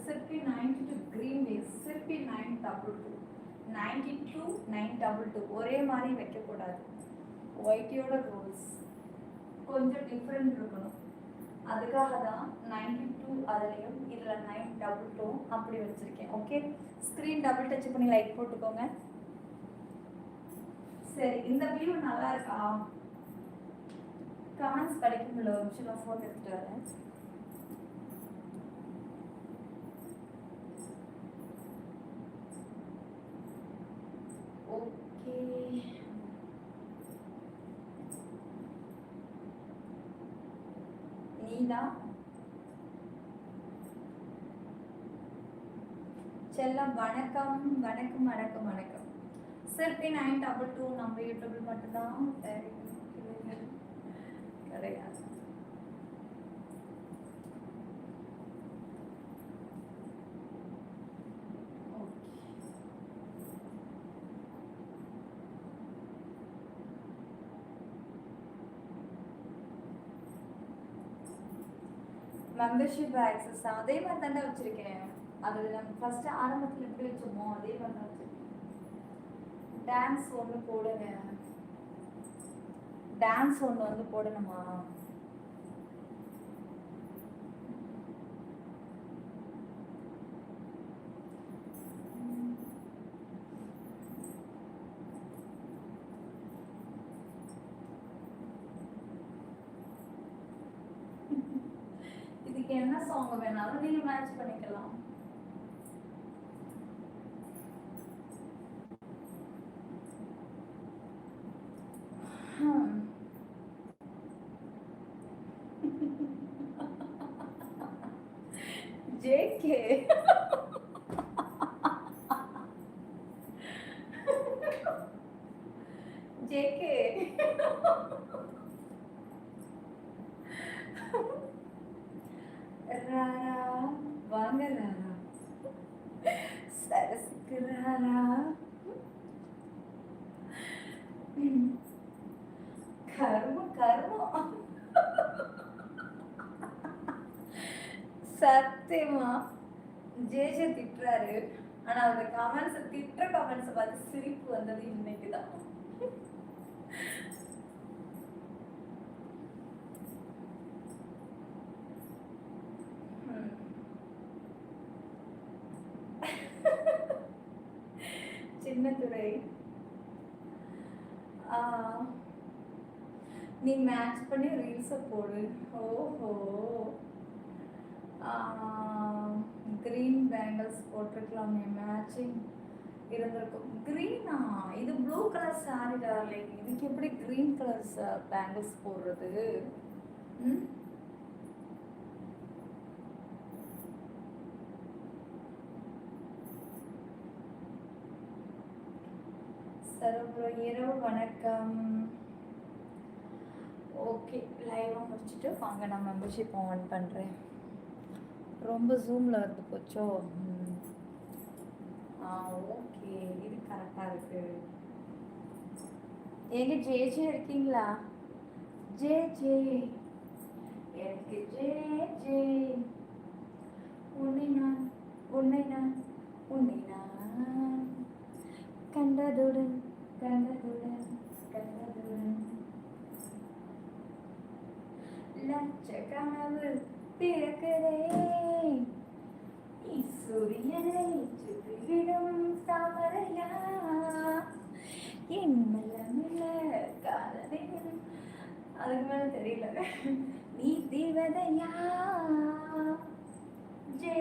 SRP 92 green base SRP 922 92 922 ஒரே மாதிரி வைக்கக்கூடாது. ஒயிட்டியோட ரூல்ஸ் கொஞ்சம் டிஃப்ரெண்ட் இருக்கணும். அதுக்காக தான் 92 அதுலேயும் இதில் 922 அப்படி வச்சுருக்கேன். ஓகே, ஸ்க்ரீன் டபுள் டச் பண்ணி லைக் போட்டுக்கோங்க. சரி, இந்த வியூ நல்லா இருக்கா? கமெண்ட்ஸ் படிக்கும்ல, ஒரு நிமிஷம் நான் ஃபோட்டோ எடுத்துட்டு வரேன். ஓகே, நீதான் செல்லம். வணக்கம் வணக்கம் வணக்கம் வணக்கம். SRP 922 நம்ம யூடியூபில் மட்டும்தான் கிடையாது. மெம்பர்ஷிப் ஆக்சஸ் அதே மாதிரி தானே வச்சிருக்கேன். அது நம்ம ஃபர்ஸ்ட் ஆரம்பத்தில் எப்படி வச்சோமோ அதே மாதிரி தான் வச்சிருக்கேன். டான்ஸ் ஒன்று போடுங்க. டான்ஸ் ஒன்று வந்து போடணுமா? இதுக்கு என்ன சாங் வேணாலும் நீங்க மேட்ச் பண்ணிக்கலாம். JK JK ராரா வாங்க ராரா சரஸ்க்கு ராரா கர்மம் கர்மம். சத்தியமா ஜேஜே திட்டுறாரு. ஆனா அந்த கமெண்ட்ஸ் திட்டுற கமெண்ட்ஸ் பார்த்து சிரிப்பு வந்தது இன்னைக்குதான். சின்னத்துறை நீ மேட்ச் பண்ணி ரீல்ஸை போடு. ஓஹோ, கிரீன் பேங்கிள்ஸ் போட்டிருக்கலாமே, மேட்சிங் இருந்திருக்கும். கிரீனா? இது ப்ளூ கலர் சாரி டார்லிங், இதுக்கு எப்படி கிரீன் கலர் பேங்கிள்ஸ் போடுறது? இரவு வணக்கம். ஓகே, லைவாக முடிச்சுட்டு வாங்க நான் மெம்பர்ஷிப் ஆன் பண்ணுறேன். ரொம்ப ஜூமில் வந்து போச்சோ. ஓகே, இது கரெக்டாக இருக்கு. எங்க ஜேஜே இருக்கீங்களா? ஜே எனக்கு ஜே உன்னை நான் உன்னை நான் உன்னை நான் கண்டதுடன் கண்டதுடன் கண்டதுடன் லட்சக்கனவு பிறக்கிறே சூரியனை சுற்றிவிடும் தாமரையா என் மெல்ல மெல்ல காதலின். அதுக்கு மேல தெரியல. நீ தேவதையா ஜே